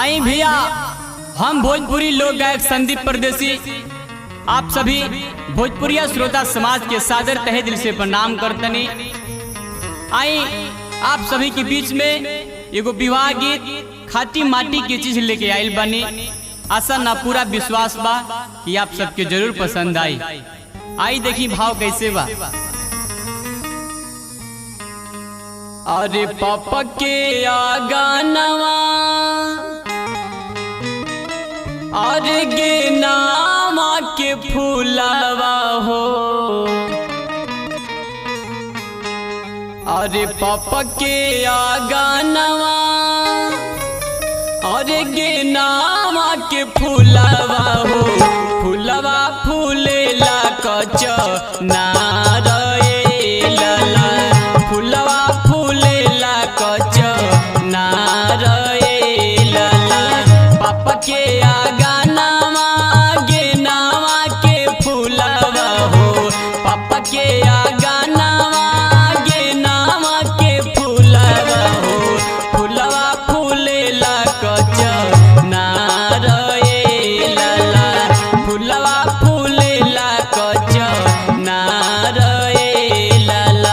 आई भैया, हम भोजपुरी लोक गायक संदीप परदेसी आप सभी भोजपुरिया श्रोता समाज के सादर तहे दिल से प्रणाम करतनी। आई आप सभी के बीच में एगो विवाह गीत खाटी माटी की चीज लेके आइल बनी। आशा ना पूरा विश्वास बा कि आप सबके जरूर पसंद आई। आई देखी भाव कैसे बा। अरे पापा के आगानवा अरे गे नामा के फूलवा हो, अरे पापा के आगानवा अरे गे नामा के फूलवा हो, फूलवा फूलेला कच नारे लला, फूलवा फूलेला कच नारे लला। पापा के आगानवा गे नामा के फूलवा हो, पापा के आगानवा गे नामा के फूलवा हो, फूलवा फूलेला कच नारे लला, फूलवा फूलेला कच नारे लला।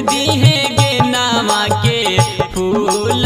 दी है गे नामा के फूल।